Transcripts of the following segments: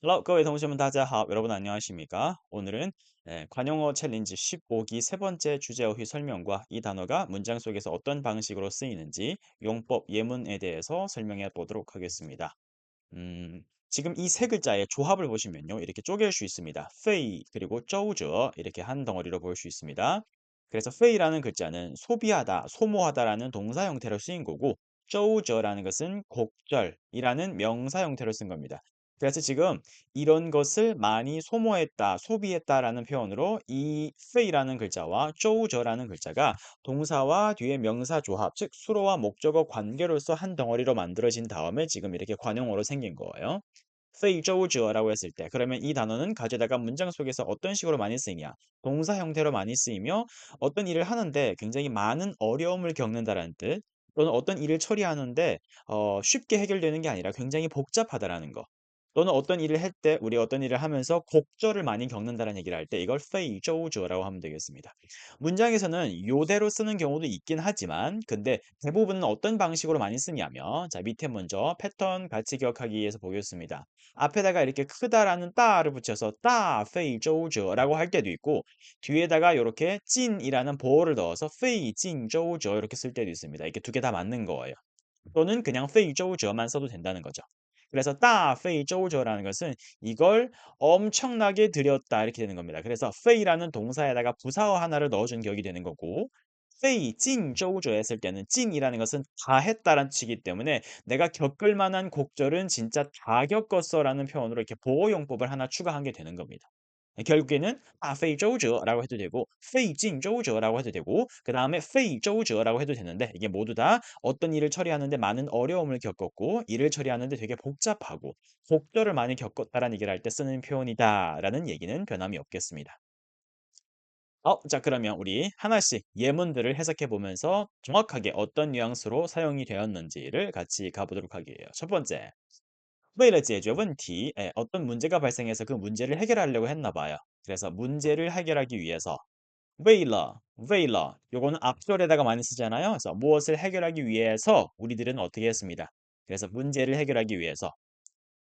Hello，各位同学们，大家好。여러분 안녕하십니까? 오늘은 관용어 챌린지 15기 세 번째 주제어휘 설명과 이 단어가 문장 속에서 어떤 방식으로 쓰이는지 용법, 예문에 대해서 설명해 보도록 하겠습니다. 지금 이 세 글자의 조합을 보시면요. 이렇게 쪼갤 수 있습니다. 페이 그리고 쪼우저 이렇게 한 덩어리로 볼 수 있습니다. 그래서 페이라는 글자는 소비하다, 소모하다라는 동사 형태로 쓰인 거고 쪼우저라는 것은 곡절이라는 명사 형태로 쓴 겁니다. 그래서 지금 이런 것을 많이 소모했다, 소비했다라는 표현으로 이 페이라는 글자와 쪼우저라는 글자가 동사와 뒤에 명사 조합, 즉 수로와 목적어 관계로서 한 덩어리로 만들어진 다음에 지금 이렇게 관용어로 생긴 거예요. 非洲者라고 했을 때 그러면 이 단어는 가져다가 문장 속에서 어떤 식으로 많이 쓰이냐? 동사 형태로 많이 쓰이며 어떤 일을 하는데 굉장히 많은 어려움을 겪는다라는 뜻 또는 어떤 일을 처리하는데 쉽게 해결되는 게 아니라 굉장히 복잡하다라는 거 또는 어떤 일을 할 때 우리 어떤 일을 하면서 곡절을 많이 겪는다는 얘기를 할 때 이걸 非洲者라고 하면 되겠습니다. 문장에서는 요대로 쓰는 경우도 있긴 하지만 근데 대부분은 어떤 방식으로 많이 쓰냐면 자 밑에 먼저 패턴 같이 기억하기 위해서 보겠습니다. 앞에다가 이렇게 크다라는 따를 붙여서 따非洲者라고 할 때도 있고 뒤에다가 이렇게 찐이라는 보어를 넣어서 非찐州者이렇게 쓸 때도 있습니다. 이게 두 개 다 맞는 거예요. 또는 그냥 非洲者만 써도 된다는 거죠. 그래서 大非洲者라는 것은 이걸 엄청나게 들였다 이렇게 되는 겁니다. 그래서 非라는 동사에다가 부사어 하나를 넣어준 격이 되는 거고 非찐州者했을 때는 찐이라는 것은 다 했다란 뜻이기 때문에 내가 겪을 만한 곡절은 진짜 다 겪었어라는 표현으로 이렇게 보어용법을 하나 추가한 게 되는 겁니다. 결국에는 大非洲者라고 해도 되고 非찐州者라고 해도 되고 그다음에 非洲者라고 해도 되는데 이게 모두 다 어떤 일을 처리하는데 많은 어려움을 겪었고 일을 처리하는데 되게 복잡하고 곡절을 많이 겪었다라는 얘기를 할 때 쓰는 표현이다라는 얘기는 변함이 없겠습니다. 자 그러면 우리 하나씩 예문들을 해석해 보면서 정확하게 어떤 뉘앙스로 사용이 되었는지를 같이 가보도록 하게요. 첫 번째, 为了解决问题, 어떤 문제가 발생해서 그 문제를 해결하려고 했나 봐요. 그래서 문제를 해결하기 위해서 为了 요거는 앞절에다가 많이 쓰잖아요. 그래서 무엇을 해결하기 위해서 우리들은 어떻게 했습니다. 그래서 문제를 해결하기 위해서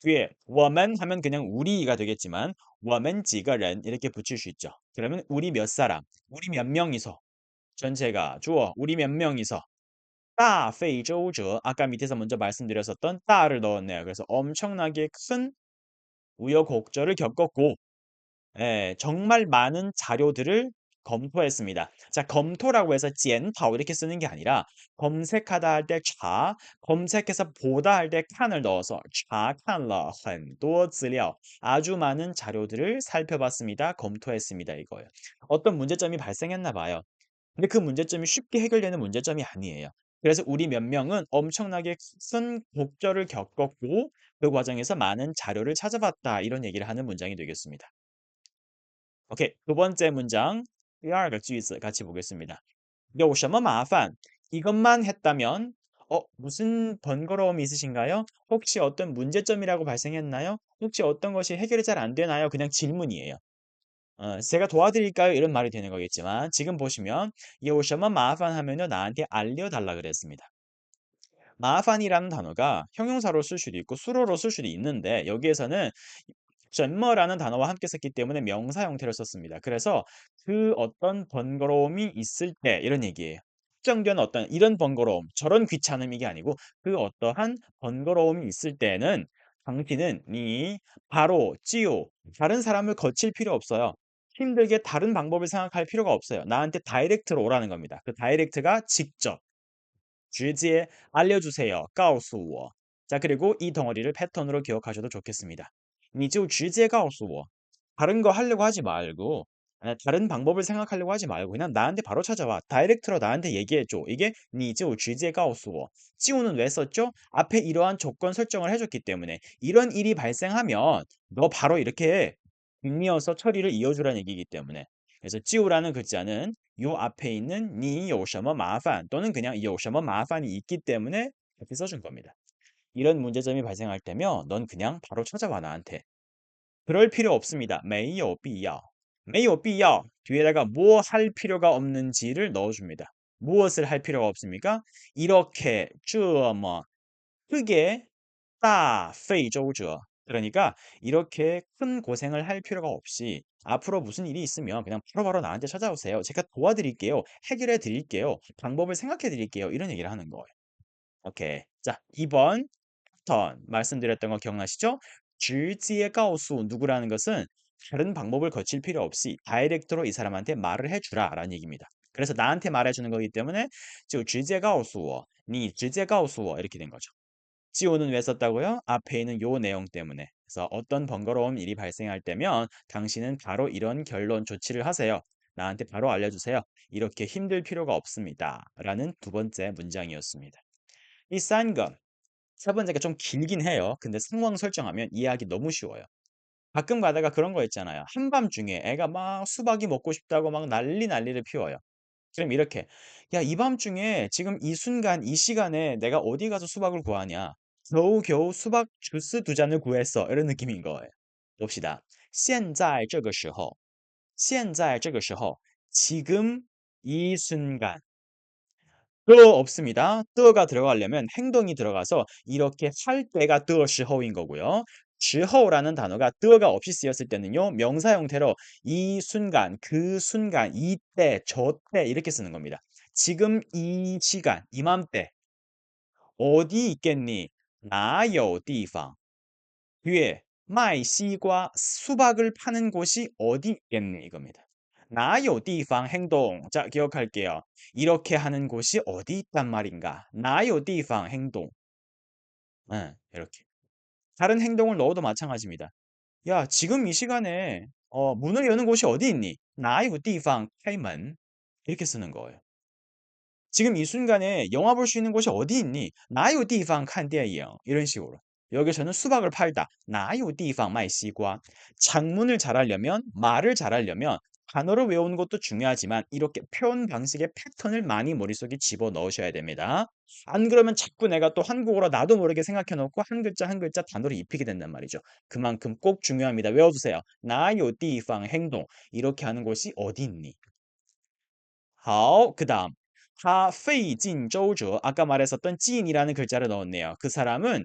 뒤에 我们 하면 그냥 우리가 되겠지만 我们几个人 이렇게 붙일 수 있죠. 그러면 우리 몇 사람, 우리 몇 명이서 전체가 주어 우리 몇 명이서 大非洲者 아까 밑에서 먼저 말씀드렸었던 따를 넣었네요. 그래서 엄청나게 큰 우여곡절을 겪었고 정말 많은 자료들을 검토했습니다. 자, 검토라고 해서 检讨 이렇게 쓰는 게 아니라 검색하다 할 때 자, 검색해서 보다 할 때 칸을 넣어서 查看了很多资料 아주 많은 자료들을 살펴봤습니다. 검토했습니다. 이거예요. 어떤 문제점이 발생했나 봐요. 근데 그 문제점이 쉽게 해결되는 문제점이 아니에요. 그래서 우리 몇 명은 엄청나게 큰 곡절을 겪었고 그 과정에서 많은 자료를 찾아봤다. 이런 얘기를 하는 문장이 되겠습니다. 오케이. 두 번째 문장. 第二个句子 같이 보겠습니다. 有什么麻烦? 이것만 했다면 무슨 번거로움이 있으신가요? 혹시 어떤 문제점이라고 발생했나요? 혹시 어떤 것이 해결이 잘 안 되나요? 그냥 질문이에요. 제가 도와드릴까요? 이런 말이 되는 거겠지만 지금 보시면 有什么麻烦 하면요 나한테 알려달라 그랬습니다. 마판이라는 단어가 형용사로 쓸 수도 있고 수로로 쓸 수도 있는데 여기에서는 什么라는 단어와 함께 썼기 때문에 명사 형태로 썼습니다. 그래서 그 어떤 번거로움이 있을 때 이런 얘기예요. 특정된 어떤 이런 번거로움, 저런 귀찮음 이게 아니고 그 어떠한 번거로움이 있을 때는 당신은 니 바로 찌요 다른 사람을 거칠 필요 없어요. 힘들게 다른 방법을 생각할 필요가 없어요. 나한테 다이렉트로 오라는 겁니다. 그 다이렉트가 직접 直接 알려주세요. 告诉我. 자, 그리고 이 덩어리를 패턴으로 기억하셔도 좋겠습니다. 你就直接告诉我. 다른 거 하려고 하지 말고 다른 방법을 생각하려고 하지 말고 그냥 나한테 바로 찾아와. 다이렉트로 나한테 얘기해줘. 이게 你就直接告诉我. 지우는 왜 썼죠? 앞에 이러한 조건 설정을 해줬기 때문에 이런 일이 발생하면 너 바로 이렇게 빅리어서 처리를 이어주라는 얘기이기 때문에 그래서 지우라는 글자는 요 앞에 있는 你有什么麻烦 또는 그냥 有什么麻烦이 있기 때문에 이렇게 써준 겁니다. 이런 문제점이 발생할 때면 넌 그냥 바로 찾아와 나한테. 그럴 필요 없습니다. 没有必要.没有必要 뒤에다가 뭐 할 필요가 없는지를 넣어줍니다. 무엇을 할 필요가 없습니까? 이렇게 这么 크게 大费周折 그러니까 이렇게 큰 고생을 할 필요가 없이 앞으로 무슨 일이 있으면 그냥 바로바로 나한테 찾아오세요. 제가 도와드릴게요. 해결해 드릴게요. 방법을 생각해 드릴게요. 이런 얘기를 하는 거예요. 오케이. 자, 2번 패턴 말씀드렸던 거 기억나시죠? 直接告诉 누구라는 것은 다른 방법을 거칠 필요 없이 다이렉트로 이 사람한테 말을 해주라라는 얘기입니다. 그래서 나한테 말해주는 거기 때문에 就直接告诉我,你直接告诉我 이렇게 된 거죠. 지오는 왜 썼다고요? 앞에 있는 요 내용 때문에. 그래서 어떤 번거로운 일이 발생할 때면 당신은 바로 이런 결론 조치를 하세요. 나한테 바로 알려주세요. 이렇게 힘들 필요가 없습니다. 라는 두 번째 문장이었습니다. 이 싼 거. 세 번째가 좀 길긴 해요. 근데 상황 설정하면 이해하기 너무 쉬워요. 가끔 가다가 그런 거 있잖아요. 한밤중에 애가 막 수박이 먹고 싶다고 막 난리를 피워요. 그럼 이렇게 야, 이 밤중에 지금 이 순간 이 시간에 내가 어디 가서 수박을 구하냐? 겨우겨우 수박 주스 두 잔을 구했어. 이런 느낌인 거예요. 봅시다. 现在这个时候,现在这个时候 지금 이 순간 없습니다. 가 들어가려면 행동이 들어가서 이렇게 할 때가 的时候인 거고요. 时候라는 단어가 的가 없이 쓰였을 때는요. 명사 형태로 이 순간, 그 순간, 이때, 저때 이렇게 쓰는 겁니다. 지금 이 시간, 이맘때 어디 있겠니? 哪有地方? 뒤에 卖西瓜, 수박을 파는 곳이 어디 있겠니? 이겁니다. 哪有地方 행동. 자, 기억할게요. 이렇게 하는 곳이 어디 있단 말인가? 哪有地方 행동. 예, 이렇게. 다른 행동을 넣어도 마찬가지입니다. 야, 지금 이 시간에 문을 여는 곳이 어디 있니? 哪有地方 开门. 이렇게 쓰는 거예요. 지금 이 순간에 영화 볼 수 있는 곳이 어디 있니? 哪有地方看电影 이런 식으로. 여기서는 수박을 팔다. 哪有地方卖西瓜. 작문을 잘하려면 말을 잘하려면 단어를 외우는 것도 중요하지만 이렇게 표현 방식의 패턴을 많이 머릿속에 집어넣으셔야 됩니다. 안 그러면 자꾸 내가 또 한국어로 나도 모르게 생각해 놓고 한 글자 한 글자 단어를 입히게 된단 말이죠. 그만큼 꼭 중요합니다. 외워두세요. 哪有地方 행동. 이렇게 하는 곳이 어디 있니? 好, 그다음. 他费尽周折. 아까 말했었던 찐이라는 글자를 넣었네요. 그 사람은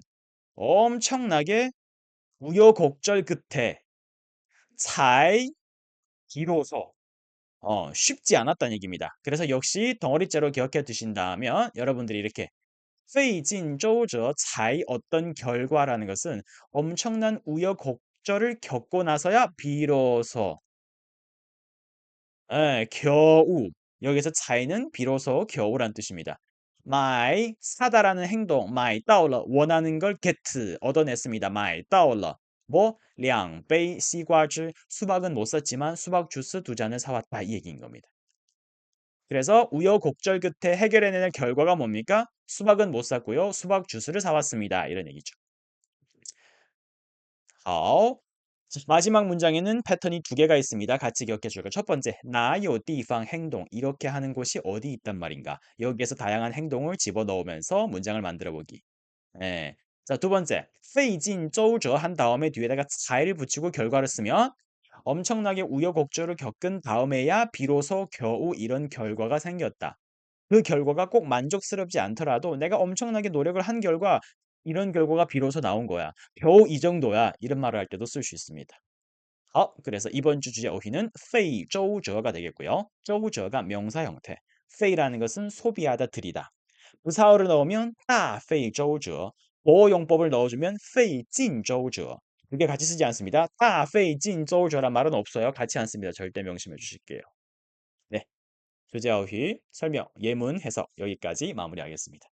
엄청나게 우여곡절 끝에 才 비로소 쉽지 않았다는 얘기입니다. 그래서 역시 덩어리째로 기억해 두신다면 여러분들이 이렇게 费尽周折 才 어떤 결과라는 것은 엄청난 우여곡절을 겪고 나서야 비로소 예, 겨우. 여기서 차이는 비로소 겨우란 뜻입니다.买, 사다라는 행동, 买到了, 원하는 걸 get, 얻어냈습니다. 买到了. 뭐, 2杯 西瓜汁, 수박은 못 샀지만 수박 주스 두 잔을 사왔다. 이 얘기인 겁니다. 그래서 우여곡절 끝에 해결해내는 결과가 뭡니까? 수박은 못 샀고요. 수박 주스를 사왔습니다. 이런 얘기죠. 好. 마지막 문장에는 패턴이 두 개가 있습니다. 같이 기억해 줄게요. 첫 번째, 哪有地方 행동. 이렇게 하는 곳이 어디 있단 말인가. 여기에서 다양한 행동을 집어넣으면서 문장을 만들어 보기. 예. 자, 두 번째, 费尽周折 한 다음에 뒤에다가 才를 붙이고 결과를 쓰면 엄청나게 우여곡절을 겪은 다음에야 비로소 겨우 이런 결과가 생겼다. 그 결과가 꼭 만족스럽지 않더라도 내가 엄청나게 노력을 한 결과 이런 결과가 비로소 나온 거야. 겨우 이 정도야. 이런 말을 할 때도 쓸 수 있습니다. 그래서 이번 주 주제 어휘는 费周折가 되겠고요. 周折가 명사 형태. 费라는 것은 소비하다, 들이다. 부사어를 넣으면 大费周折. 보어용법을 넣어주면 费尽周折. 그게 같이 쓰지 않습니다. 大费尽周折란 말은 없어요. 같이 안 씁니다. 절대 명심해 주실게요. 네. 주제 어휘 설명, 예문 해석 여기까지 마무리하겠습니다.